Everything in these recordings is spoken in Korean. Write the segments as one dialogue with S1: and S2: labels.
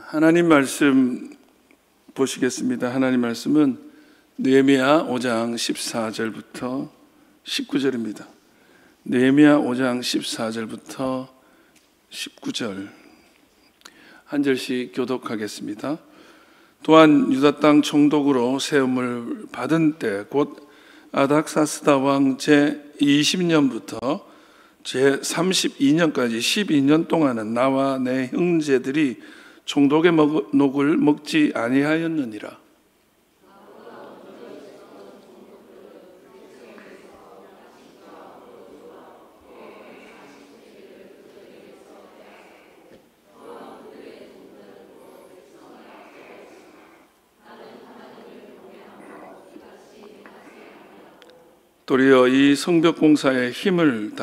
S1: 하나님 말씀 보시겠습니다. 하나님 말씀은 느헤미야 5장 14절부터 19절입니다. 느헤미야 5장 14절부터 19절 한 절씩 교독하겠습니다. 또한 유다 땅 총독으로 세움을 받은 때 곧 아닥사스다 왕 제20년부터 제32년까지 12년 동안은 나와 내 형제들이 총독의 녹을 먹지 아니하였느니라. 도리어 이 성벽 공사에 힘을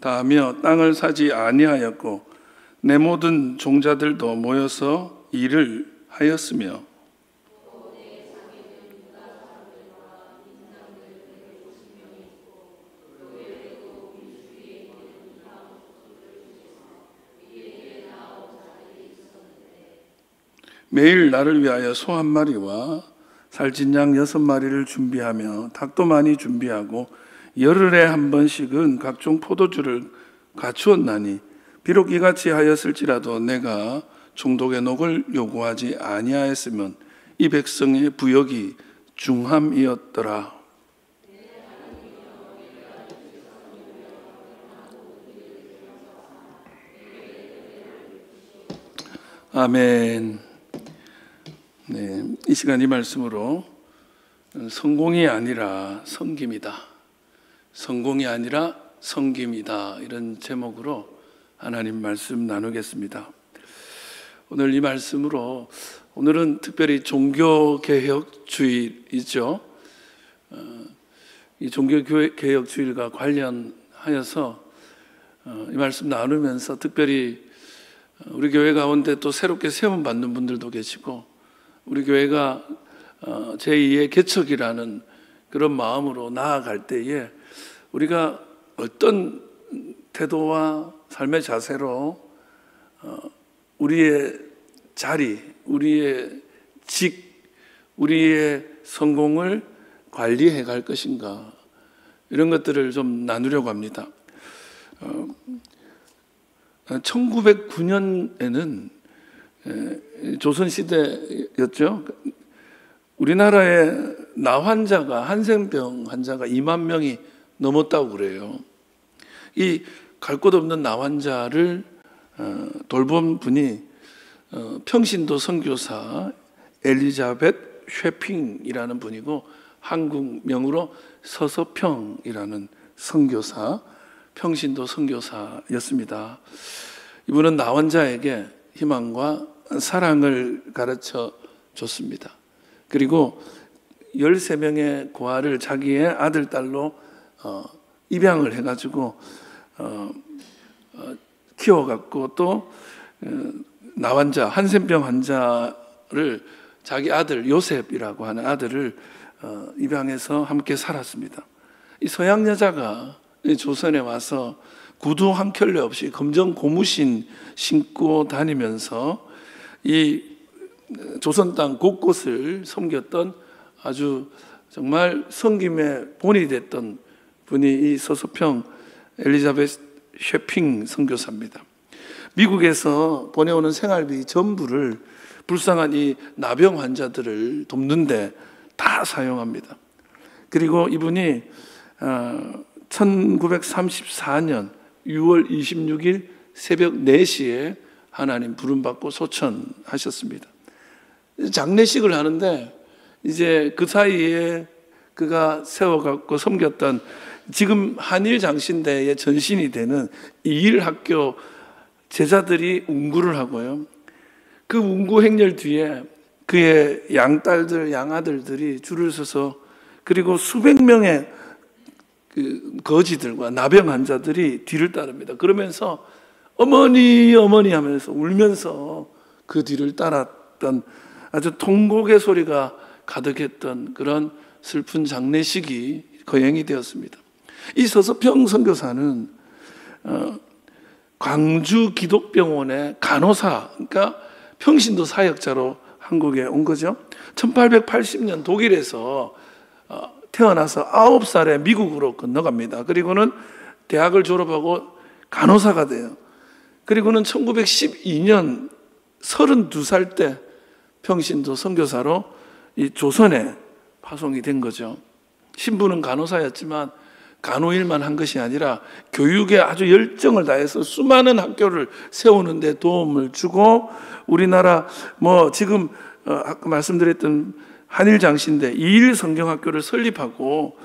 S1: 다하며 땅을 사지 아니하였고 내 모든 종자들도 모여서 일을 하였으며 매일 나를 위하여 소 한 마리와 살찐 양 6마리를 준비하며 닭도 많이 준비하고 열흘에 한 번씩은 각종 포도주를 갖추었나니 비록 이같이 하였을지라도 내가 총독의 녹을 요구하지 아니하였으면 이 백성의 부역이 중함이었더라. 아멘. 네, 이 시간 이 말씀으로 성공이 아니라 섬김이다. 성공이 아니라 섬김이다. 이런 제목으로 하나님 말씀 나누겠습니다. 오늘 이 말씀으로 오늘은 특별히 종교개혁주일이죠. 이 종교개혁주일과 관련하여서 이 말씀 나누면서 특별히 우리 교회 가운데 또 새롭게 세움받는 분들도 계시고 우리 교회가 제2의 개척이라는 그런 마음으로 나아갈 때에 우리가 어떤 태도와 삶의 자세로 우리의 자리, 우리의 우리의 성공을 관리해 갈 것인가 이런 것들을 좀 나누려고 합니다. 1909년에는 조선시대였죠. 우리나라에 한센병 환자가 2만 명이 넘었다고 그래요. 이 갈 곳 없는 나환자를 돌본 분이 평신도 선교사 엘리자벳 쉐핑이라는 분이고 한국명으로 서서평이라는 선교사, 평신도 선교사였습니다. 이분은 나환자에게 희망과 사랑을 가르쳐 줬습니다. 그리고 13명의 고아를 자기의 아들, 딸로 입양을 해가지고 키워갖고 또 나환자, 한센병 환자를 자기 아들 요셉이라고 하는 아들을 입양해서 함께 살았습니다. 이 서양 여자가 조선에 와서 구두 한 켤레 없이 검정 고무신 신고 다니면서 이 조선 땅 곳곳을 섬겼던 아주 정말 섬김의 본이 됐던 분이 이 서서평 엘리자베스 쉐핑 선교사입니다. 미국에서 보내오는 생활비 전부를 불쌍한 이 나병 환자들을 돕는데 다 사용합니다. 그리고 이분이 1934년 6월 26일 새벽 4시에 하나님 부름받고 소천하셨습니다. 장례식을 하는데 이제 그 사이에 그가 세워갖고 섬겼던 지금 한일장신대의 전신이 되는 이일학교 제자들이 운구를 하고요. 그 운구 행렬 뒤에 그의 양딸들, 양아들들이 줄을 서서 그리고 수백 명의 그 거지들과 나병 환자들이 뒤를 따릅니다. 그러면서 어머니 어머니 하면서 울면서 그 뒤를 따랐던 아주 통곡의 소리가 가득했던 그런 슬픈 장례식이 거행이 되었습니다. 이 서서평 선교사는 광주 기독병원의 간호사, 그러니까 평신도 사역자로 한국에 온 거죠. 1880년 독일에서 태어나서 9살에 미국으로 건너갑니다. 그리고는 대학을 졸업하고 간호사가 돼요. 그리고는 1912년 32살 때 평신도 선교사로 이 조선에 파송이 된 거죠. 신부는 간호사였지만 간호일만 한 것이 아니라 교육에 아주 열정을 다해서 수많은 학교를 세우는 데 도움을 주고, 우리나라 지금 아까 말씀드렸던 한일장신대 2일 성경학교를 설립하고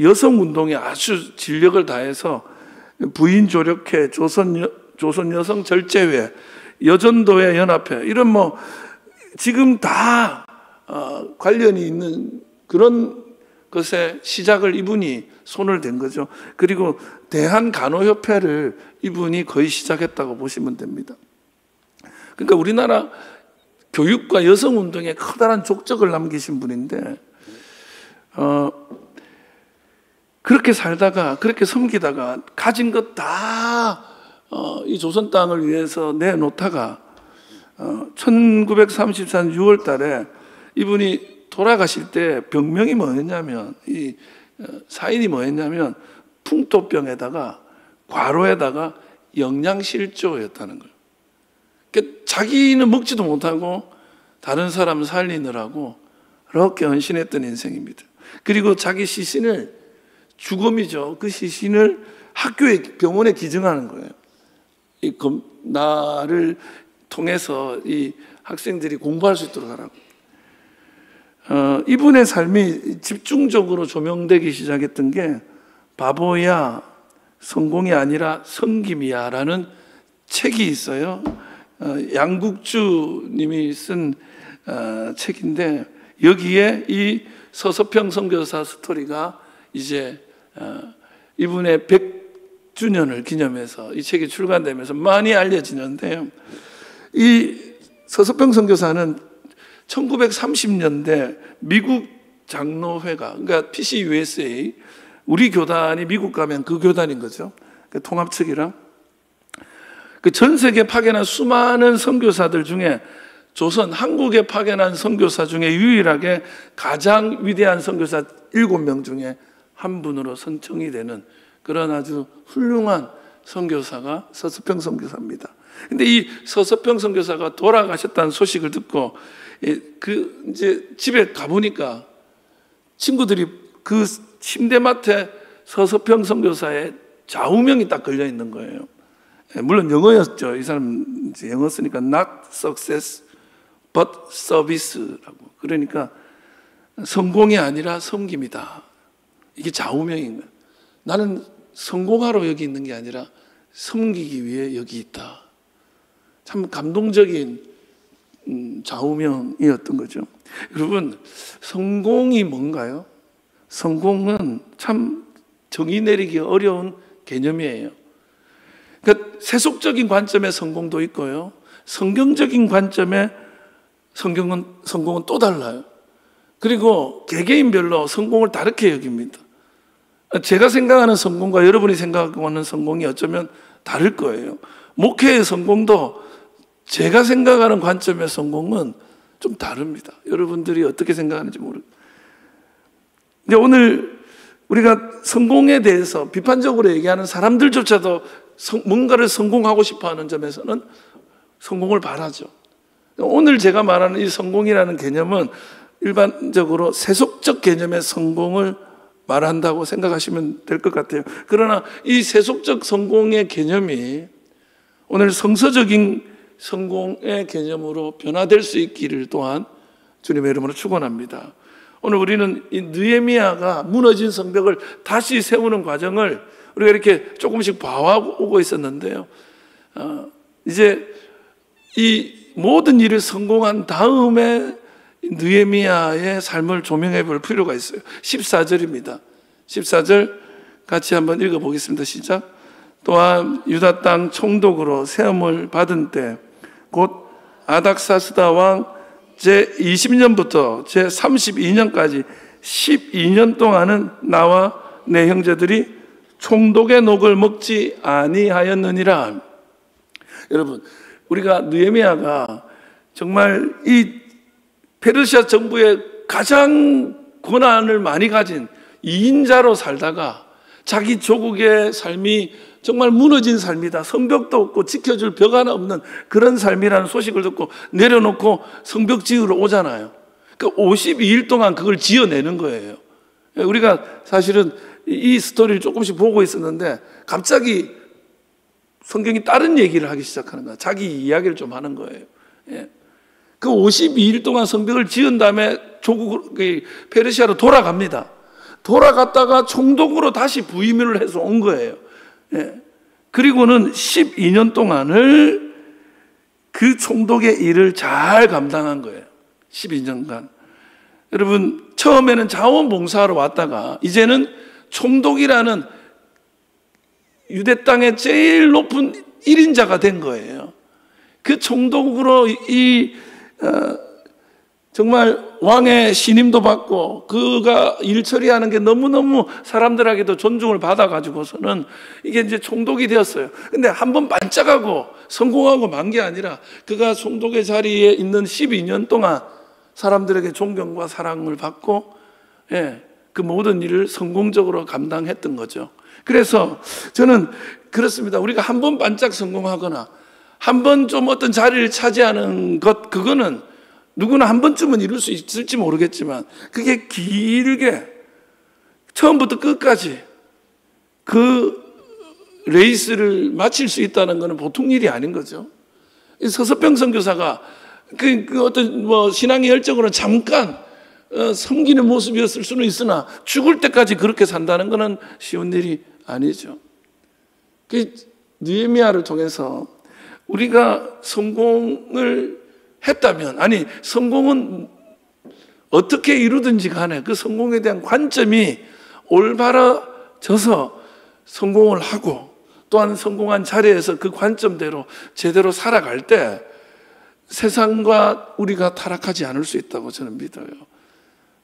S1: 여성운동에 아주 진력을 다해서 부인조력회, 조선여성절제회, 여전도회 연합회, 이런 지금 다 관련이 있는 그런 것에 시작을 이분이 손을 댄 거죠. 그리고 대한간호협회를 이분이 거의 시작했다고 보시면 됩니다. 그러니까 우리나라 교육과 여성운동에 커다란 족적을 남기신 분인데, 그렇게 살다가, 그렇게 섬기다가 가진 것 다 이 조선 땅을 위해서 내놓다가 1934년 6월 달에 이분이 돌아가실 때 병명이 뭐였냐면, 이 사인이 뭐였냐면 풍토병에다가 과로에다가 영양실조였다는 거예요. 그러니까 자기는 먹지도 못하고 다른 사람 살리느라고 그렇게 헌신했던 인생입니다. 그리고 자기 시신을, 죽음이죠, 그 시신을 학교에, 병원에 기증하는 거예요. 나를 통해서 이 학생들이 공부할 수 있도록 하라고. 이분의 삶이 집중적으로 조명되기 시작했던 게 바보야, 성공이 아니라 섬김이야 라는 책이 있어요. 양국주 님이 쓴 책인데, 여기에 이 서서평 선교사 스토리가 이제 이분의 100주년을 기념해서 이 책이 출간되면서 많이 알려지는데요. 이 서서평 선교사는 1930년대 미국 장로회가, 그러니까 PCUSA, 우리 교단이 미국 가면 그 교단인 거죠. 그 통합 측이랑 그 전 세계 파견한 수많은 선교사들 중에 조선, 한국에 파견한 선교사 중에 유일하게 가장 위대한 선교사 7명 중에 한 분으로 선정이 되는 그런 아주 훌륭한 선교사가 서서평 선교사입니다. 근데 이 서서평 선교사가 돌아가셨다는 소식을 듣고 이제 집에 가보니까 친구들이 그 침대맡에 서서평 선교사의 좌우명이 딱 걸려 있는 거예요. 물론 영어였죠. 이 사람 영어 쓰니까 not success but service라고. 그러니까 성공이 아니라 섬김이다. 이게 좌우명인 거예요. 나는 성공하러 여기 있는 게 아니라 섬기기 위해 여기 있다. 참 감동적인 좌우명이었던 거죠. 여러분, 성공이 뭔가요? 성공은 참 정의 내리기 어려운 개념이에요. 그러니까 세속적인 관점의 성공도 있고요, 성경적인 관점의 성공은 또 달라요. 그리고 개개인별로 성공을 다르게 여깁니다. 제가 생각하는 성공과 여러분이 생각하는 성공이 어쩌면 다를 거예요. 목회의 성공도 제가 생각하는 관점의 성공은 좀 다릅니다. 여러분들이 어떻게 생각하는지 모르겠어요. 근데 오늘 우리가 성공에 대해서 비판적으로 얘기하는 사람들조차도 뭔가를 성공하고 싶어하는 점에서는 성공을 바라죠. 오늘 제가 말하는 이 성공이라는 개념은 일반적으로 세속적 개념의 성공을 말한다고 생각하시면 될 것 같아요. 그러나 이 세속적 성공의 개념이 오늘 성서적인 성공의 개념으로 변화될 수 있기를 또한 주님의 이름으로 축원합니다. 오늘 우리는 이 느헤미야가 무너진 성벽을 다시 세우는 과정을 우리가 이렇게 조금씩 봐오고 있었는데요. 이제 이 모든 일을 성공한 다음에 느헤미야의 삶을 조명해 볼 필요가 있어요. 14절입니다. 14절 같이 한번 읽어보겠습니다. 시작. 또한 유다 땅 총독으로 세움을 받은 때 곧 아닥사스다 왕 제20년부터 제32년까지 12년 동안은 나와 내 형제들이 총독의 녹을 먹지 아니하였느니라. 여러분, 우리가 느헤미야가 정말 이 페르시아 정부의 가장 권한을 많이 가진 2인자로 살다가 자기 조국의 삶이 정말 무너진 삶이다, 성벽도 없고 지켜줄 벽 하나 없는 그런 삶이라는 소식을 듣고 내려놓고 성벽 지으러 오잖아요. 그 52일 동안 그걸 지어내는 거예요. 우리가 사실은 이 스토리를 조금씩 보고 있었는데 갑자기 성경이 다른 얘기를 하기 시작하는 거야. 자기 이야기를 좀 하는 거예요. 그 52일 동안 성벽을 지은 다음에 조국 페르시아로 돌아갑니다. 돌아갔다가 총독으로 다시 부임을 해서 온 거예요. 그리고는 12년 동안을 그 총독의 일을 잘 감당한 거예요. 12년간. 여러분, 처음에는 자원봉사하러 왔다가 이제는 총독이라는 유대 땅의 제일 높은 1인자가 된 거예요. 그 총독으로 정말 왕의 신임도 받고 그가 일 처리하는 게 너무너무 사람들에게도 존중을 받아가지고서는 이게 이제 총독이 되었어요. 근데 한번 반짝하고 성공하고 만 게 아니라 그가 총독의 자리에 있는 12년 동안 사람들에게 존경과 사랑을 받고 그 모든 일을 성공적으로 감당했던 거죠. 그래서 저는 그렇습니다. 우리가 한 번 반짝 성공하거나 한 번 좀 어떤 자리를 차지하는 것, 그거는 누구나 한 번쯤은 이룰 수 있을지 모르겠지만 그게 길게 처음부터 끝까지 그 레이스를 마칠 수 있다는 것은 보통 일이 아닌 거죠. 서서평 선교사가 그 어떤 신앙의 열정으로는 잠깐 섬기는 모습이었을 수는 있으나 죽을 때까지 그렇게 산다는 것은 쉬운 일이 아니죠. 그 느헤미야를 통해서 우리가 성공을 했다면, 아니 성공은 어떻게 이루든지 간에 그 성공에 대한 관점이 올바라져서 성공을 하고 또한 성공한 자리에서 그 관점대로 제대로 살아갈 때 세상과 우리가 타락하지 않을 수 있다고 저는 믿어요.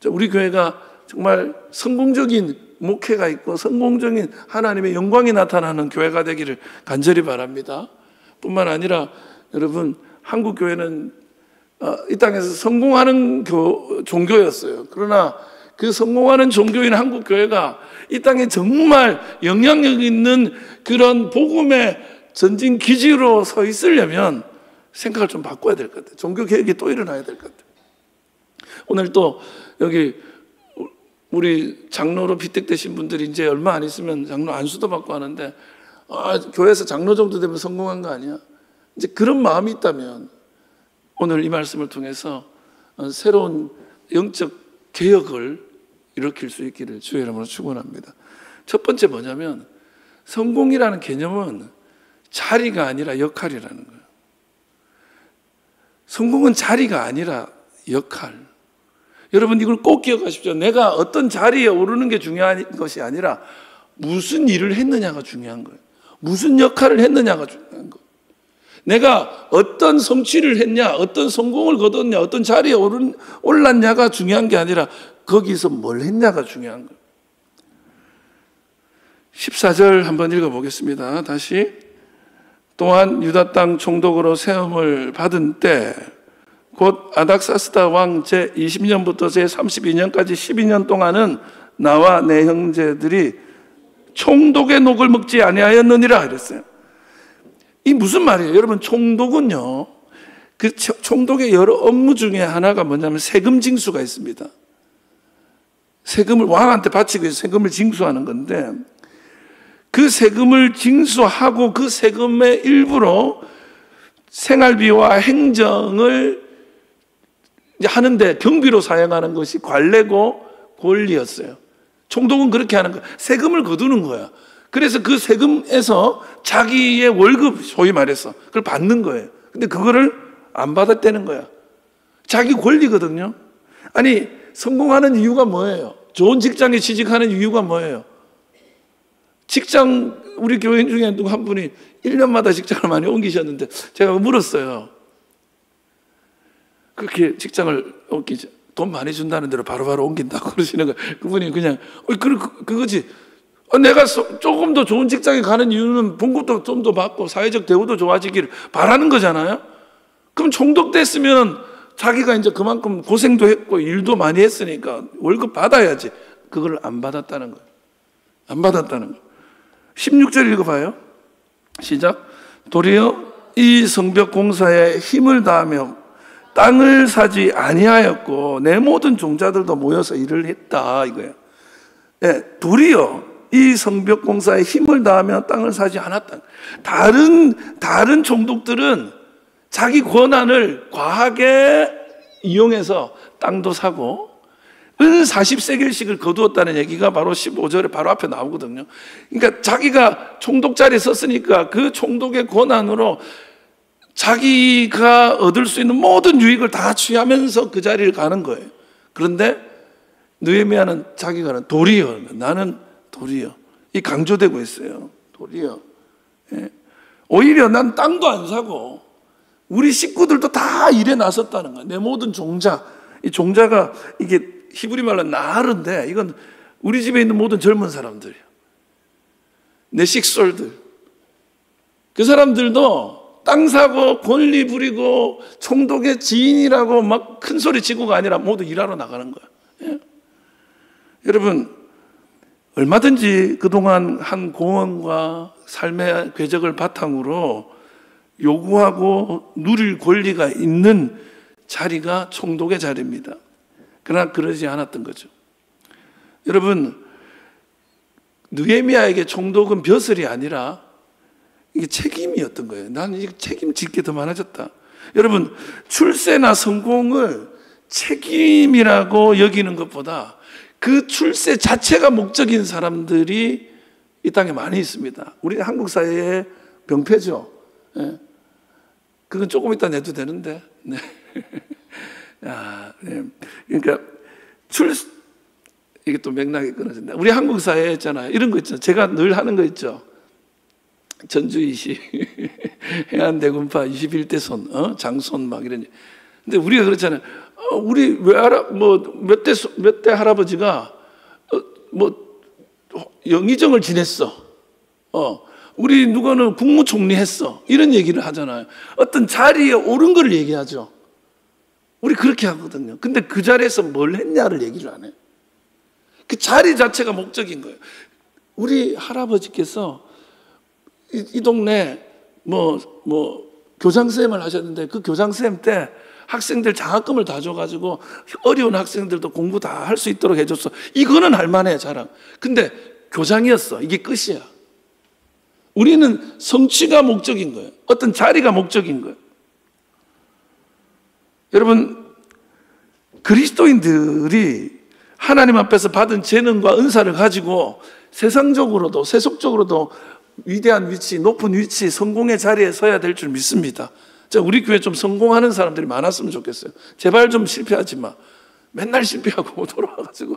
S1: 우리 교회가 정말 성공적인 목회가 있고 성공적인 하나님의 영광이 나타나는 교회가 되기를 간절히 바랍니다. 뿐만 아니라 여러분, 한국 교회는 이 땅에서 성공하는 종교였어요. 그러나 그 성공하는 종교인 한국 교회가 이 땅에 정말 영향력 있는 그런 복음의 전진 기지로 서 있으려면 생각을 좀 바꿔야 될 것 같아요. 종교 개혁이 또 일어나야 될 것 같아요. 오늘 또 여기 우리 장로로 피택되신 분들이 이제 얼마 안 있으면 장로 안수도 받고 하는데 교회에서 장로 정도 되면 성공한 거 아니야? 이제 그런 마음이 있다면 오늘 이 말씀을 통해서 새로운 영적 개혁을 일으킬 수 있기를 주의 이름으로 축원합니다. 첫 번째 뭐냐면 성공이라는 개념은 자리가 아니라 역할이라는 거예요. 성공은 자리가 아니라 역할. 여러분 이걸 꼭 기억하십시오. 내가 어떤 자리에 오르는 게 중요한 것이 아니라 무슨 일을 했느냐가 중요한 거예요. 무슨 역할을 했느냐가 중요한 거예요. 내가 어떤 성취를 했냐, 어떤 성공을 거뒀냐, 어떤 자리에 올랐냐가 중요한 게 아니라 거기서 뭘 했냐가 중요한 거예요. 14절 한번 읽어보겠습니다. 다시. 또한 유다 땅 총독으로 세움을 받은 때 곧 아닥사스다 왕 제20년부터 제32년까지 12년 동안은 나와 내 형제들이 총독의 녹을 먹지 아니하였느니라 이랬어요. 이 무슨 말이에요? 여러분, 총독은요, 그 총독의 여러 업무 중에 하나가 뭐냐면 세금 징수가 있습니다. 세금을 왕한테 바치기 위해서 세금을 징수하는 건데 그 세금을 징수하고 그 세금의 일부로 생활비와 행정을 하는데 경비로 사용하는 것이 관례고 권리였어요. 총독은 그렇게 하는 거야. 세금을 거두는 거야. 그래서 그 세금에서 자기의 월급, 소위 말해서 그걸 받는 거예요. 근데 그거를 안 받았다는 거야. 자기 권리거든요. 아니, 성공하는 이유가 뭐예요? 좋은 직장에 취직하는 이유가 뭐예요? 직장, 우리 교인 중에 누구 한 분이 1년마다 직장을 많이 옮기셨는데 제가 물었어요. 그렇게 직장을 돈 많이 준다는 대로 바로바로 옮긴다고 그러시는 거예요. 그분이 그냥 그거지. 내가 조금 더 좋은 직장에 가는 이유는 봉급도 좀 더 받고 사회적 대우도 좋아지기를 바라는 거잖아요. 그럼 총독됐으면 자기가 이제 그만큼 고생도 했고 일도 많이 했으니까 월급 받아야지. 그걸 안 받았다는 거예요. 안 받았다는 거예요. 16절 읽어봐요. 시작. 도리어 이 성벽 공사에 힘을 다하며 땅을 사지 아니하였고 내 모든 종자들도 모여서 일을 했다 이거예요. 네, 도리어 이 성벽 공사에 힘을 다하며 땅을 사지 않았다. 다른 총독들은 자기 권한을 과하게 이용해서 땅도 사고 은 40세겔씩을 거두었다는 얘기가 바로 15절에 바로 앞에 나오거든요. 그러니까 자기가 총독 자리에 섰으니까 그 총독의 권한으로 자기가 얻을 수 있는 모든 유익을 다 취하면서 그 자리를 가는 거예요. 그런데 느헤미야는 자기가 도리어, 나는 도리어, 이 강조되고 있어요. 도리어. 예. 오히려 난 땅도 안 사고 우리 식구들도 다 일에 나섰다는 거야. 내 모든 종자. 이 종자가 이게 히브리 말로 나르인데 이건 우리 집에 있는 모든 젊은 사람들이야. 내 식솔들. 그 사람들도 땅 사고 권리 부리고 총독의 지인이라고 막 큰 소리 치고가 아니라 모두 일하러 나가는 거야. 예? 여러분, 얼마든지 그동안 한 공헌과 삶의 궤적을 바탕으로 요구하고 누릴 권리가 있는 자리가 총독의 자리입니다. 그러나 그러지 않았던 거죠. 여러분, 느헤미야에게 총독은 벼슬이 아니라 이게 책임이었던 거예요. 나는 이게 책임질 게 더 많아졌다. 여러분, 출세나 성공을 책임이라고 여기는 것보다 그 출세 자체가 목적인 사람들이 이 땅에 많이 있습니다. 우리 한국 사회의 병폐죠. 예. 그건 조금 이따 내도 되는데. 네. 네. 그러니까 이게 또 맥락이 끊어진다. 우리 한국 사회에 있잖아요. 이런 거 있잖아요. 제가 늘 하는 거 있죠. 전주이시, 해안대군파 21대 손, 장손 막 이런. 근데 우리가 그렇잖아요. 우리 몇 대 할아버지가 영의정을 지냈어. 우리 누구는 국무총리 했어. 이런 얘기를 하잖아요. 어떤 자리에 오른 걸 얘기하죠. 우리 그렇게 하거든요. 근데 그 자리에서 뭘 했냐를 얘기를 안 해요. 그 자리 자체가 목적인 거예요. 우리 할아버지께서 이 동네 교장선생님을 하셨는데 그 교장선생님 때 학생들 장학금을 다 줘가지고 어려운 학생들도 공부 다 할 수 있도록 해줬어. 이거는 할만해, 자랑. 근데 교장이었어. 이게 끝이야. 우리는 성취가 목적인 거예요. 어떤 자리가 목적인 거예요. 여러분, 그리스도인들이 하나님 앞에서 받은 재능과 은사를 가지고 세상적으로도 세속적으로도 위대한 위치, 높은 위치, 성공의 자리에 서야 될 줄 믿습니다. 우리 교회 좀 성공하는 사람들이 많았으면 좋겠어요. 제발 좀 실패하지 마. 맨날 실패하고 돌아와가지고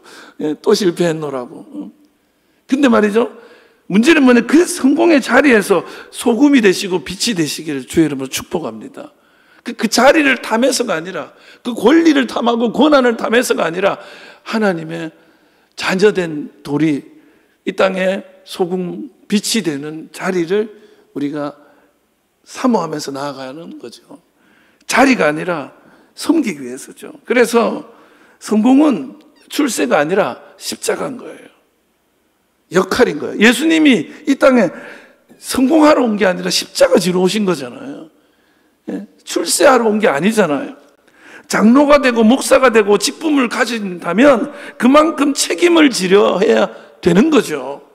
S1: 또 실패했노라고. 근데 말이죠, 문제는 뭐냐, 그 성공의 자리에서 소금이 되시고 빛이 되시기를 주의 이름으로 축복합니다. 그 자리를 탐해서가 아니라, 그 권리를 탐하고 권한을 탐해서가 아니라 하나님의 자녀된 돌이 이 땅에 소금 빛이 되는 자리를 우리가 사모하면서 나아가는 거죠. 자리가 아니라 섬기기 위해서죠. 그래서 성공은 출세가 아니라 십자가인 거예요. 역할인 거예요. 예수님이 이 땅에 성공하러 온 게 아니라 십자가 지러 오신 거잖아요. 출세하러 온 게 아니잖아요. 장로가 되고 목사가 되고 직분을 가진다면 그만큼 책임을 지려 해야 되는 거죠.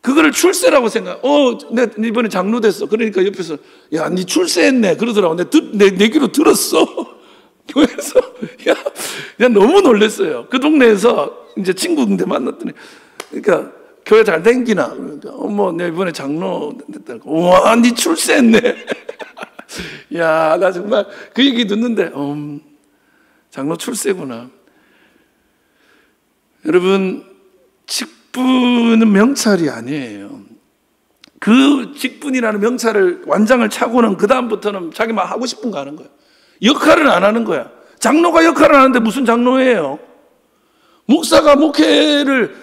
S1: 그거를 출세라고 생각. 내 이번에 장로 됐어. 그러니까 옆에서 야, 니 출세했네 그러더라고. 내 귀로 들었어. 교회에서 야, 너무 놀랐어요. 그 동네에서 이제 친구인데 만났더니, 그러니까 교회 잘 댕기나? 그러니까 내 이번에 장로 됐다고. 우와, 니 출세했네. 야, 나 정말 그 얘기 듣는데 장로 출세구나. 여러분, 직분은 명찰이 아니에요. 그 직분이라는 명찰을, 완장을 차고는 그 다음부터는 자기만 하고 싶은 거 하는 거예요. 역할을 안 하는 거야. 장로가 역할을 하는데 무슨 장로예요? 목사가 목회를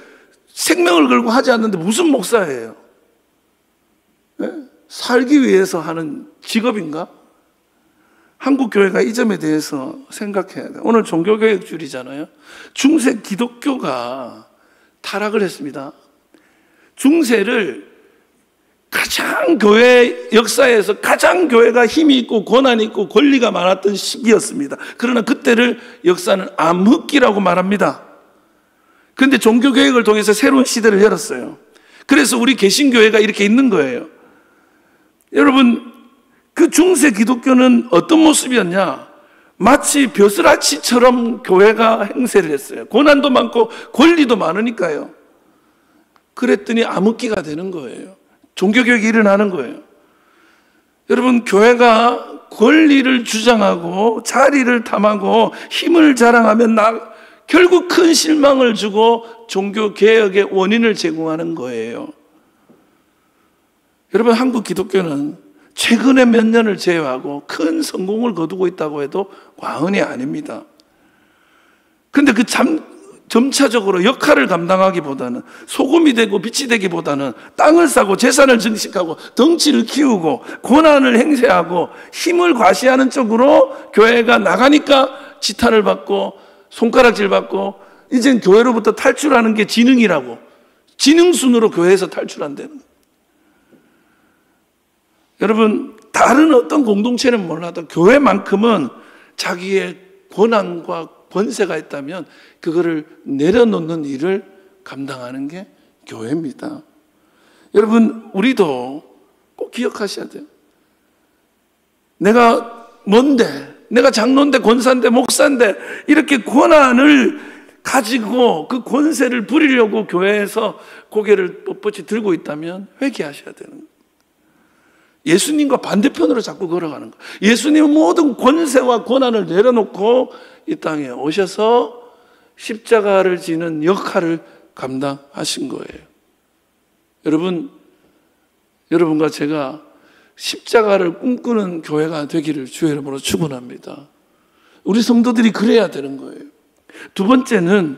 S1: 생명을 걸고 하지 않는데 무슨 목사예요? 네? 살기 위해서 하는 직업인가? 한국 교회가 이 점에 대해서 생각해야 돼요. 오늘 종교개혁주일이잖아요. 중세 기독교가 타락을 했습니다. 중세를 가장 교회 역사에서 가장 교회가 힘이 있고 권한이 있고 권리가 많았던 시기였습니다. 그러나 그때를 역사는 암흑기라고 말합니다. 그런데 종교개혁을 통해서 새로운 시대를 열었어요. 그래서 우리 개신교회가 이렇게 있는 거예요. 여러분, 그 중세 기독교는 어떤 모습이었냐? 마치 벼슬아치처럼 교회가 행세를 했어요. 고난도 많고 권리도 많으니까요. 그랬더니 암흑기가 되는 거예요. 종교개혁이 일어나는 거예요. 여러분, 교회가 권리를 주장하고 자리를 탐하고 힘을 자랑하면 결국 큰 실망을 주고 종교개혁의 원인을 제공하는 거예요. 여러분, 한국 기독교는 최근에 몇 년을 제외하고 큰 성공을 거두고 있다고 해도 과언이 아닙니다. 그런데 그 점차적으로 역할을 감당하기보다는 소금이 되고 빛이 되기보다는 땅을 사고 재산을 증식하고 덩치를 키우고 권한을 행세하고 힘을 과시하는 쪽으로 교회가 나가니까 지탄을 받고 손가락질 받고 이젠 교회로부터 탈출하는 게 지능이라고 지능순으로 교회에서 탈출한다는 거예요. 여러분, 다른 어떤 공동체는 몰라도 교회만큼은 자기의 권한과 권세가 있다면 그거를 내려놓는 일을 감당하는 게 교회입니다. 여러분, 우리도 꼭 기억하셔야 돼요. 내가 뭔데, 내가 장로인데 권사인데 목사인데 이렇게 권한을 가지고 그 권세를 부리려고 교회에서 고개를 뻣뻣이 들고 있다면 회개하셔야 되는 거예요. 예수님과 반대편으로 자꾸 걸어가는 거예요. 예수님은 모든 권세와 권한을 내려놓고 이 땅에 오셔서 십자가를 지는 역할을 감당하신 거예요. 여러분과 제가 십자가를 꿈꾸는 교회가 되기를 주의 이름으로 축원합니다. 우리 성도들이 그래야 되는 거예요. 두 번째는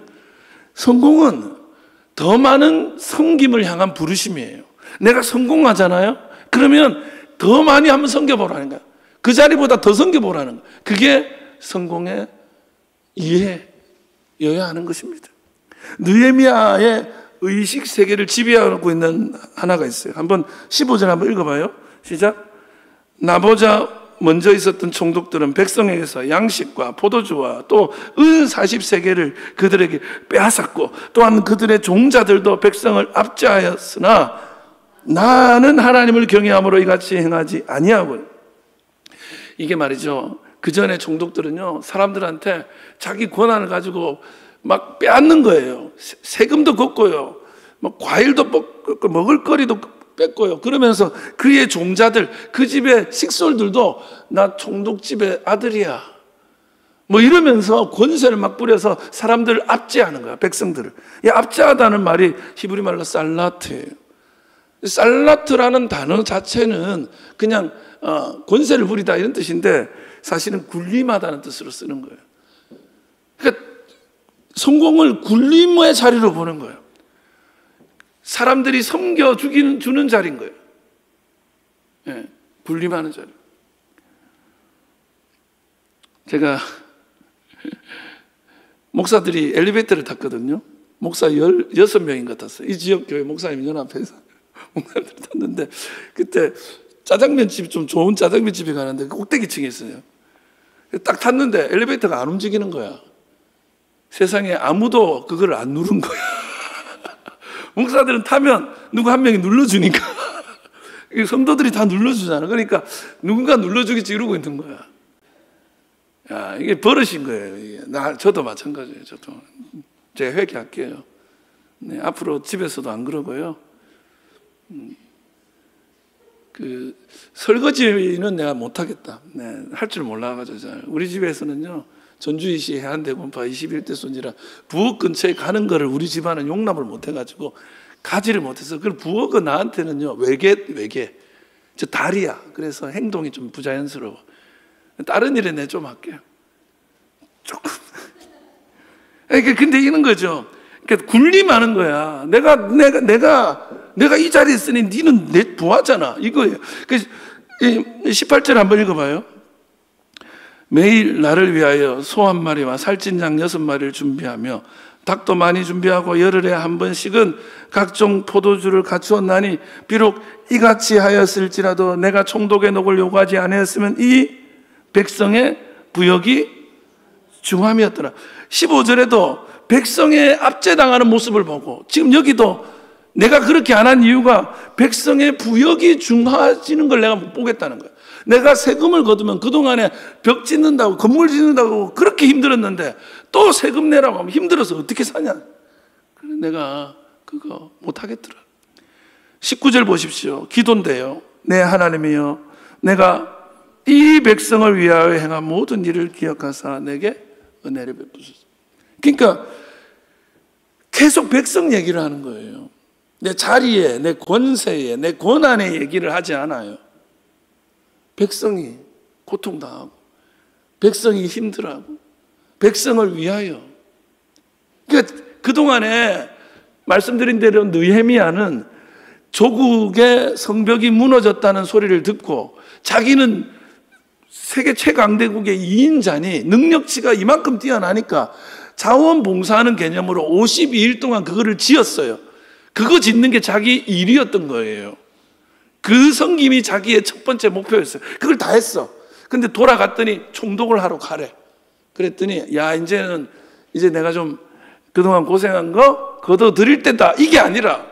S1: 성공은 더 많은 섬김을 향한 부르심이에요. 내가 성공하잖아요. 그러면 더 많이 한번 섬겨보라는 거야. 그 자리보다 더 섬겨보라는 거야. 그게 성공의 이해여야 하는 것입니다. 느헤미야의 의식 세계를 지배하고 있는 하나가 있어요. 한번 15절 한번 읽어봐요. 시작. 나보자 먼저 있었던 총독들은 백성에게서 양식과 포도주와 또 은 40세계를 그들에게 빼앗았고 또한 그들의 종자들도 백성을 압제하였으나 나는 하나님을 경외함으로 이같이 행하지 아니하고. 이게 말이죠, 그 전에 종독들은요 사람들한테 자기 권한을 가지고 막 빼앗는 거예요. 세금도 걷고요, 막 과일도 뻗고 먹을거리도 뺏고요. 그러면서 그의 종자들, 그 집의 식솔들도 나 총독집의 아들이야 뭐 이러면서 권세를 막 부려서 사람들을 압제하는 거야. 백성들을. 이 압제하다는 말이 히브리 말로 살라트예요. 살라트라는 단어 자체는 그냥 권세를 부리다 이런 뜻인데 사실은 군림하다는 뜻으로 쓰는 거예요. 그러니까 성공을 군림의 자리로 보는 거예요. 사람들이 주는 자리인 거예요. 예, 군림하는 자리. 제가 목사들이 엘리베이터를 탔거든요. 목사 16명인가 탔어요. 이 지역 교회 목사님 연합회에서 목사님들 탔는데 그때 짜장면집, 좀 좋은 짜장면집에 가는데 꼭대기층에 있어요. 딱 탔는데 엘리베이터가 안 움직이는 거야. 세상에 아무도 그걸 안 누른 거야. 목사들은 타면 누구 한 명이 눌러주니까 성도들이 다 눌러주잖아. 그러니까 누군가 눌러주겠지 이러고 있는 거야. 야, 이게 버릇인 거예요. 저도 마찬가지예요. 저도 제가 회개할게요. 네, 앞으로 집에서도 안 그러고요. 그 설거지는 내가 못하겠다. 네, 할 줄 몰라가지고 우리 집에서는요, 전주이시 해안대군파 21대 손지라 부엌 근처에 가는 거를 우리 집안은 용납을 못해가지고 가지를 못해서 그 부엌은 나한테는요 외계 저 다리야. 그래서 행동이 좀 부자연스러워. 다른 일에 내 좀 할게요. 조금. 그러니까 근데 이런 거죠. 그러니까 군림하는 거야. 내가 이 자리에 있으니 니는 내 부하잖아. 이거예요. 18절 한번 읽어봐요. 매일 나를 위하여 소 한 마리와 살찐 양 6마리를 준비하며 닭도 많이 준비하고 열흘에 한 번씩은 각종 포도주를 갖추었나니 비록 이같이 하였을지라도 내가 총독의 녹을 요구하지 아니했으면 이 백성의 부역이 중함이었더라. 15절에도 백성의 압제당하는 모습을 보고, 지금 여기도 내가 그렇게 안 한 이유가 백성의 부역이 중화지는 걸 내가 못 보겠다는 거야. 내가 세금을 거두면 그동안에 벽 짓는다고, 건물 짓는다고 그렇게 힘들었는데 또 세금 내라고 하면 힘들어서 어떻게 사냐. 그래서 내가 그거 못 하겠더라. 19절 보십시오. 기도인데요. 내 하나님이여, 내가 이 백성을 위하여 행한 모든 일을 기억하사 내게 은혜를 베푸소서. 그러니까 계속 백성 얘기를 하는 거예요. 내 자리에, 내 권세에, 내 권한에 얘기를 하지 않아요. 백성이 고통당하고, 백성이 힘들어하고, 백성을 위하여. 그러니까 그동안에 말씀드린 대로 느헤미야는 조국의 성벽이 무너졌다는 소리를 듣고 자기는 세계 최강대국의 2인자니 능력치가 이만큼 뛰어나니까 자원봉사하는 개념으로 52일 동안 그거를 지었어요. 그거 짓는 게 자기 일이었던 거예요. 그 섬김이 자기의 첫 번째 목표였어요. 그걸 다 했어. 근데 돌아갔더니 총독을 하러 가래. 그랬더니 야, 이제 내가 좀 그동안 고생한 거 거둬드릴 때다. 이게 아니라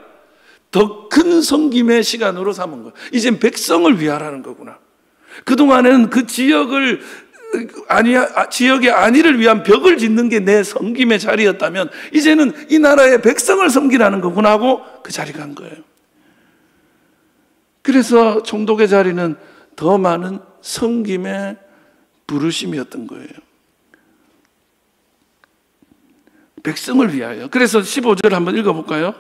S1: 더 큰 섬김의 시간으로 삼은 거야. 이젠 백성을 위하라는 거구나. 그동안에는 그 지역의 안위를 위한 벽을 짓는 게 내 섬김의 자리였다면 이제는 이 나라의 백성을 섬기라는 거구나 하고 그 자리 간 거예요. 그래서 총독의 자리는 더 많은 섬김의 부르심이었던 거예요. 백성을 위하여. 그래서 15절 한번 읽어볼까요?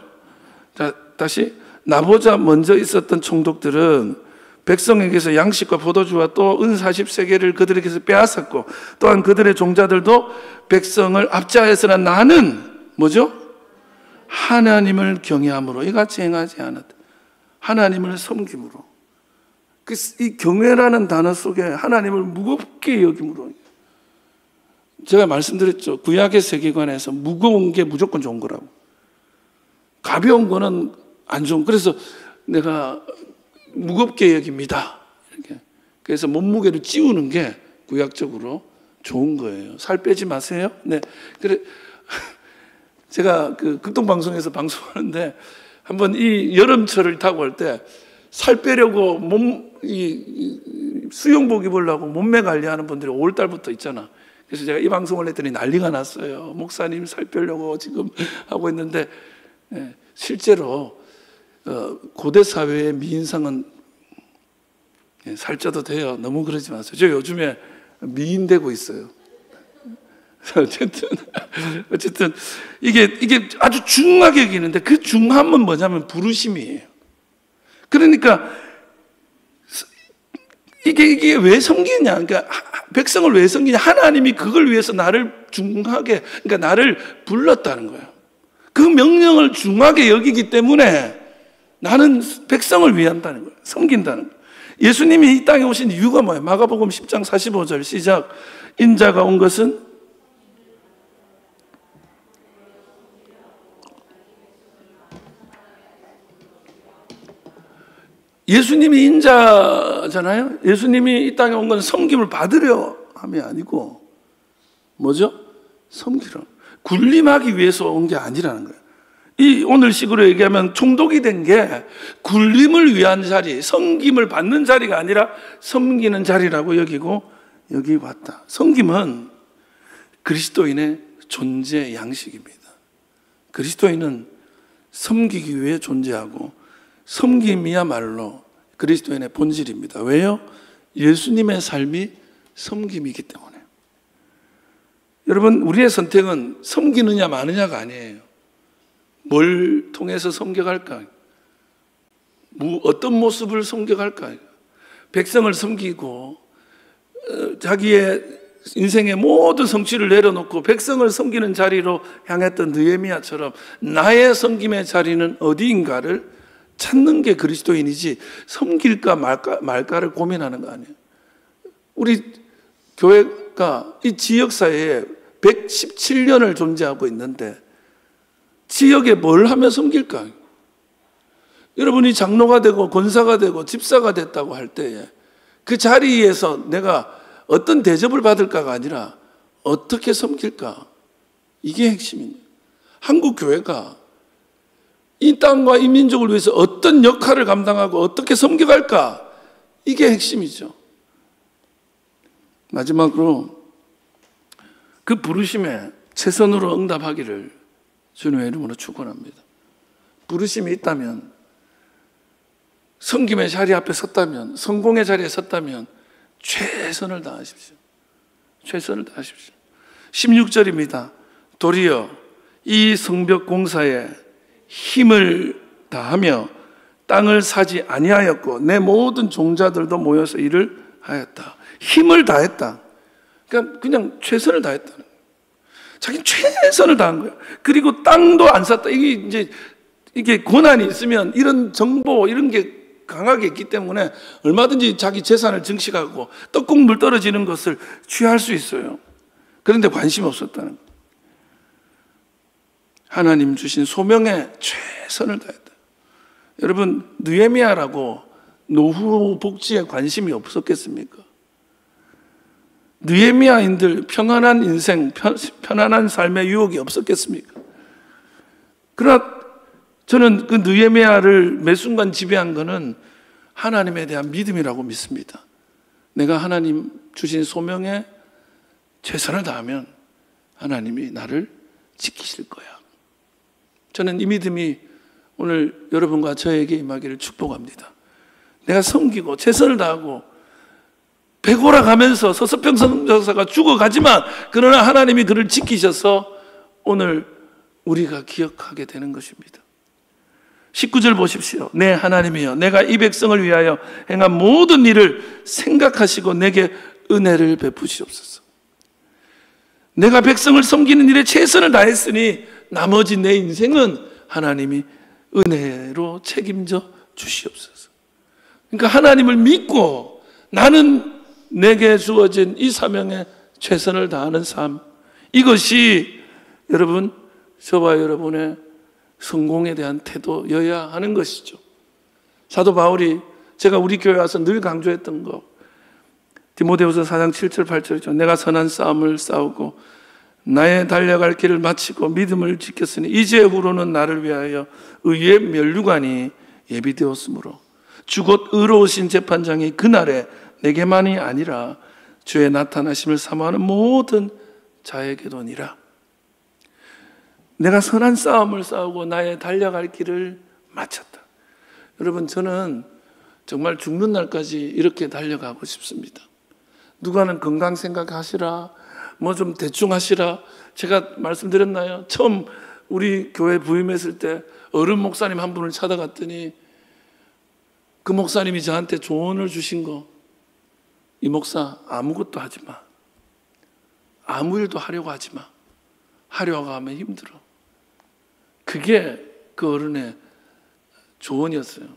S1: 자, 다시. 나보다 먼저 있었던 총독들은 백성에게서 양식과 포도주와 또 은 40세겔을 그들에게서 빼앗았고, 또한 그들의 종자들도 백성을 압제하였으나 나는 뭐죠? 하나님을 경외함으로 이같이 행하지 않았다. 하나님을 섬김으로. 이 경외라는 단어 속에 하나님을 무겁게 여김으로. 제가 말씀드렸죠. 구약의 세계관에서 무거운 게 무조건 좋은 거라고. 가벼운 거는 안 좋은. 그래서 내가 무겁게 여깁니다. 이렇게. 그래서 몸무게를 찌우는 게 구약적으로 좋은 거예요. 살 빼지 마세요. 네. 그래. 제가 그 극동방송에서 방송하는데 한번 이 여름철을 타고 올 때 살 빼려고 수영복 입으려고 몸매 관리하는 분들이 5월달부터 있잖아. 그래서 제가 이 방송을 했더니 난리가 났어요. 목사님 살 빼려고 지금 하고 있는데, 실제로 고대 사회의 미인상은 살쪄도 돼요. 너무 그러지 마세요. 저 요즘에 미인되고 있어요. 어쨌든 이게 아주 중하게 여기는데 그 중함은 뭐냐면 부르심이에요. 그러니까 이게 왜 섬기냐? 그러니까 백성을 왜 섬기냐? 하나님이 그걸 위해서 나를 중하게, 그러니까 나를 불렀다는 거예요. 그 명령을 중하게 여기기 때문에 나는 백성을 위한다는 거예요. 섬긴다는 거예요. 예수님이 이 땅에 오신 이유가 뭐예요? 마가복음 10장 45절 시작. 인자가 온 것은 예수님이 인자잖아요. 예수님이 이 땅에 온 건 섬김을 받으려 함이 아니고 뭐죠? 섬기러, 군림하기 위해서 온 게 아니라는 거예요. 이 오늘식으로 얘기하면 총독이 된 게 군림을 위한 자리, 섬김을 받는 자리가 아니라 섬기는 자리라고 여기고 여기 왔다. 섬김은 그리스도인의 존재 양식입니다. 그리스도인은 섬기기 위해 존재하고 섬김이야말로 그리스도인의 본질입니다. 왜요? 예수님의 삶이 섬김이기 때문에. 여러분, 우리의 선택은 섬기느냐 마느냐가 아니에요. 뭘 통해서 섬겨갈까? 어떤 모습을 섬겨갈까? 백성을 섬기고 자기의 인생의 모든 성취를 내려놓고 백성을 섬기는 자리로 향했던 느헤미야처럼 나의 섬김의 자리는 어디인가를 찾는 게 그리스도인이지, 섬길까 말까를 고민하는 거 아니에요. 우리 교회가 이 지역사회에 117년을 존재하고 있는데 지역에 뭘 하며 섬길까? 여러분이 장로가 되고 권사가 되고 집사가 됐다고 할 때에 그 자리에서 내가 어떤 대접을 받을까가 아니라 어떻게 섬길까? 이게 핵심입니다. 한국 교회가 이 땅과 이 민족을 위해서 어떤 역할을 감당하고 어떻게 섬겨갈까? 이게 핵심이죠. 마지막으로 그 부르심에 최선으로 응답하기를 주님의 이름으로 축원합니다. 부르심이 있다면, 섬김의 자리 앞에 섰다면, 성공의 자리에 섰다면 최선을 다하십시오. 최선을 다하십시오. 16절입니다. 도리어 이 성벽 공사에 힘을 다하며 땅을 사지 아니하였고 내 모든 종자들도 모여서 일을 하였다. 힘을 다했다. 그러니까 그냥 최선을 다했다는 거예요. 자기는 최선을 다한 거예요. 그리고 땅도 안 샀다. 이게 권한이 있으면 이런 정보 이런 게 강하게 있기 때문에 얼마든지 자기 재산을 증식하고 떡국물 떨어지는 것을 취할 수 있어요. 그런데 관심이 없었다는 거예요. 하나님 주신 소명에 최선을 다했다. 여러분, 느헤미야라고 노후 복지에 관심이 없었겠습니까? 느헤미야인들 평안한 인생, 편안한 삶의 유혹이 없었겠습니까? 그러나 저는 그 느헤미야를 매 순간 지배한 것은 하나님에 대한 믿음이라고 믿습니다. 내가 하나님 주신 소명에 최선을 다하면 하나님이 나를 지키실 거야. 저는 이 믿음이 오늘 여러분과 저에게 임하기를 축복합니다. 내가 섬기고 최선을 다하고 배고라 가면서 서서평 선교사가 죽어가지만 그러나 하나님이 그를 지키셔서 오늘 우리가 기억하게 되는 것입니다. 19절 보십시오. 내 하나님이여, 내가 이 백성을 위하여 행한 모든 일을 생각하시고 내게 은혜를 베푸시옵소서. 내가 백성을 섬기는 일에 최선을 다했으니 나머지 내 인생은 하나님이 은혜로 책임져 주시옵소서. 그러니까 하나님을 믿고 나는 내게 주어진 이 사명에 최선을 다하는 삶, 이것이 여러분, 저와 여러분의 성공에 대한 태도여야 하는 것이죠. 사도 바울이 제가 우리 교회 와서 늘 강조했던 거, 디모데후서 4장 7절 8절이죠. 내가 선한 싸움을 싸우고 나의 달려갈 길을 마치고 믿음을 지켰으니 이제후로는 나를 위하여 의의 면류관이 예비되었으므로 주 곧 의로우신 재판장이 그날에 내게만이 아니라 주의 나타나심을 사모하는 모든 자에게도니라. 내가 선한 싸움을 싸우고 나의 달려갈 길을 마쳤다. 여러분, 저는 정말 죽는 날까지 이렇게 달려가고 싶습니다. 누가는 건강 생각하시라, 뭐 좀 대충 하시라. 제가 말씀드렸나요? 처음 우리 교회 부임했을 때 어른 목사님 한 분을 찾아갔더니 그 목사님이 저한테 조언을 주신 거, 이 목사 아무것도 하지 마. 아무 일도 하려고 하지 마. 하려고 하면 힘들어. 그게 그 어른의 조언이었어요.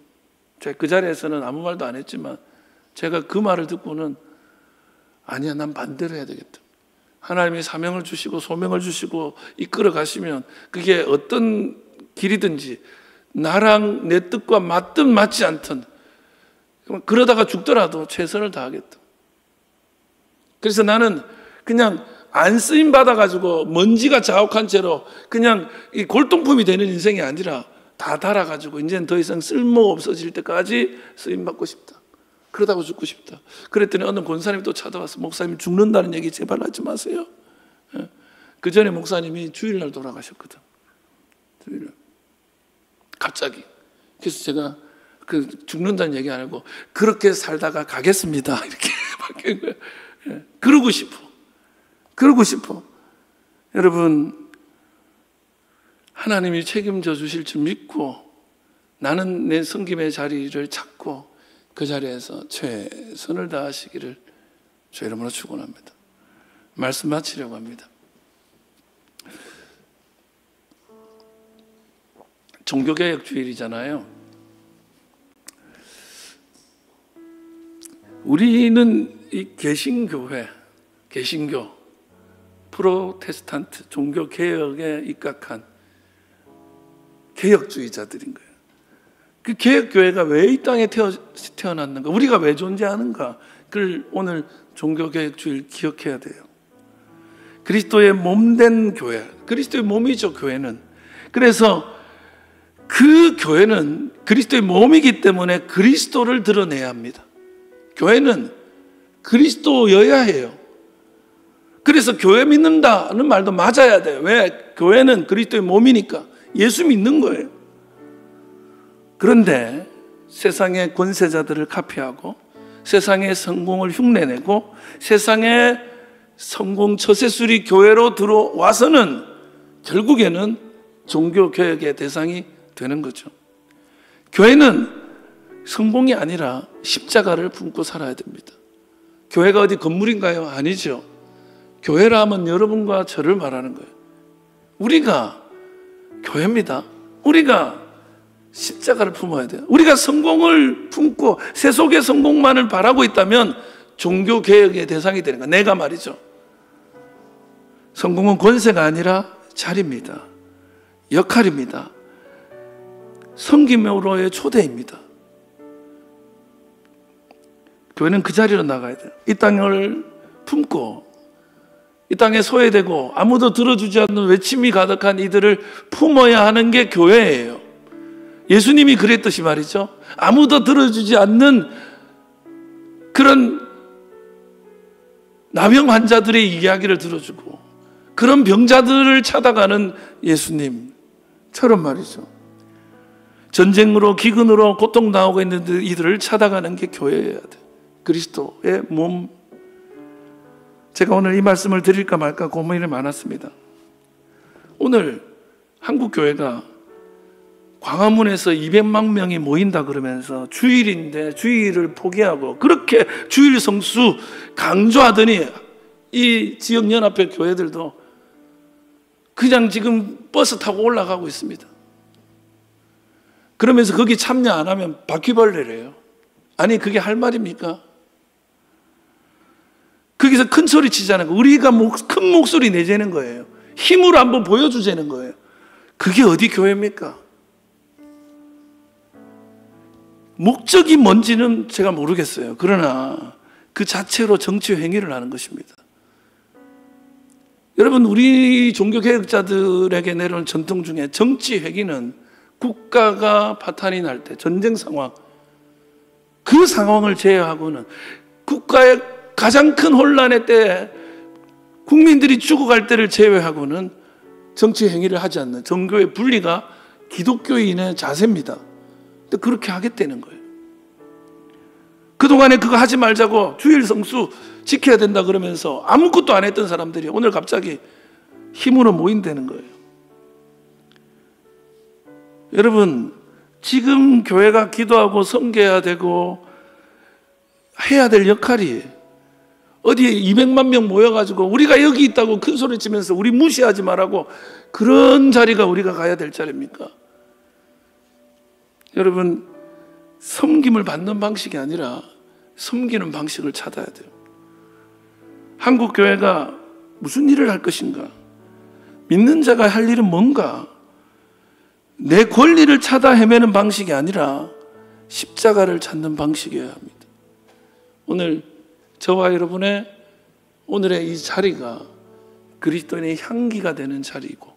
S1: 제가 그 자리에서는 아무 말도 안 했지만 제가 그 말을 듣고는 아니야, 난 반대로 해야 되겠다. 하나님이 사명을 주시고 소명을 주시고 이끌어 가시면 그게 어떤 길이든지 나랑 내 뜻과 맞든 맞지 않든 그러다가 죽더라도 최선을 다하겠다. 그래서 나는 그냥 안 쓰임 받아가지고 먼지가 자욱한 채로 그냥 이 골동품이 되는 인생이 아니라 다 달아가지고 이제는 더 이상 쓸모 없어질 때까지 쓰임 받고 싶다. 그러다가 죽고 싶다. 그랬더니 어느 권사님이 또 찾아와서 목사님 죽는다는 얘기 제발 하지 마세요. 그 전에 목사님이 주일날 돌아가셨거든. 주일날. 갑자기. 그래서 제가 그 죽는다는 얘기 안 하고 그렇게 살다가 가겠습니다. 이렇게 바뀐 거예요. 그러고 싶어. 그러고 싶어. 여러분, 하나님이 책임져 주실 줄 믿고 나는 내 섬김의 자리를 찾고 그 자리에서 최선을 다하시기를 주 이름으로 축원합니다. 말씀 마치려고 합니다. 종교개혁주일이잖아요. 우리는 이 개신교회, 개신교, 프로테스탄트 종교개혁에 입각한 개혁주의자들인 거예요. 그 개혁교회가 왜 이 땅에 태어났는가, 우리가 왜 존재하는가, 그걸 오늘 종교개혁주일 기억해야 돼요. 그리스도의 몸된 교회, 그리스도의 몸이죠, 교회는. 그래서 그 교회는 그리스도의 몸이기 때문에 그리스도를 드러내야 합니다. 교회는 그리스도여야 해요. 그래서 교회 믿는다는 말도 맞아야 돼요. 왜? 교회는 그리스도의 몸이니까 예수 믿는 거예요. 그런데 세상의 권세자들을 카피하고 세상의 성공을 흉내내고 세상의 성공 처세술이 교회로 들어와서는 결국에는 종교개혁의 대상이 되는 거죠. 교회는 성공이 아니라 십자가를 품고 살아야 됩니다. 교회가 어디 건물인가요? 아니죠. 교회라 하면 여러분과 저를 말하는 거예요. 우리가 교회입니다. 우리가 십자가를 품어야 돼요. 우리가 성공을 품고 세속의 성공만을 바라고 있다면 종교개혁의 대상이 되는 거예요. 내가 말이죠. 성공은 권세가 아니라 자리입니다. 역할입니다. 섬김으로의 초대입니다. 교회는 그 자리로 나가야 돼요. 이 땅을 품고 이 땅에 소외되고 아무도 들어주지 않는 외침이 가득한 이들을 품어야 하는 게 교회예요. 예수님이 그랬듯이 말이죠. 아무도 들어주지 않는 그런 나병 환자들의 이야기를 들어주고 그런 병자들을 찾아가는 예수님처럼 말이죠. 전쟁으로 기근으로 고통당하고 있는 이들을 찾아가는 게 교회여야 돼요. 그리스도의 몸. 제가 오늘 이 말씀을 드릴까 말까 고민이 많았습니다. 오늘 한국 교회가 광화문에서 200만 명이 모인다 그러면서 주일인데 주일을 포기하고 그렇게 주일 성수 강조하더니 이 지역 연합회 교회들도 그냥 지금 버스 타고 올라가고 있습니다. 그러면서 거기 참여 안 하면 바퀴벌레래요. 아니 그게 할 말입니까? 거기서 큰 소리 치자는 거. 우리가 큰 목소리 내자는 거예요. 힘으로 한번 보여주자는 거예요. 그게 어디 교회입니까? 목적이 뭔지는 제가 모르겠어요. 그러나 그 자체로 정치 행위를 하는 것입니다. 여러분, 우리 종교개혁자들에게 내려온 전통 중에 정치 회기는 국가가 파탄이 날 때, 전쟁 상황, 그 상황을 제외하고는 국가의 가장 큰 혼란의 때, 국민들이 죽어갈 때를 제외하고는 정치 행위를 하지 않는 종교의 분리가 기독교인의 자세입니다. 근데 그렇게 하겠다는 거예요. 그동안에 그거 하지 말자고 주일 성수 지켜야 된다 그러면서 아무것도 안 했던 사람들이 오늘 갑자기 힘으로 모인다는 거예요. 여러분, 지금 교회가 기도하고 섬겨야 되고 해야 될 역할이 어디에 200만 명 모여가지고 우리가 여기 있다고 큰 소리 치면서 우리 무시하지 말라고 그런 자리가 우리가 가야 될 자리입니까? 여러분, 섬김을 받는 방식이 아니라 섬기는 방식을 찾아야 돼요. 한국 교회가 무슨 일을 할 것인가? 믿는 자가 할 일은 뭔가? 내 권리를 찾아 헤매는 방식이 아니라 십자가를 찾는 방식이어야 합니다. 오늘 저와 여러분의 오늘의 이 자리가 그리스도인의 향기가 되는 자리이고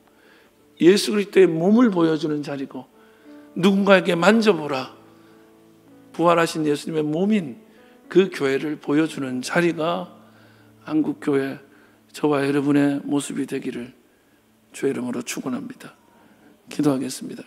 S1: 예수 그리스도의 몸을 보여주는 자리고 누군가에게 만져보라, 부활하신 예수님의 몸인 그 교회를 보여주는 자리가 한국교회 저와 여러분의 모습이 되기를 주의 이름으로 축원합니다. 기도하겠습니다.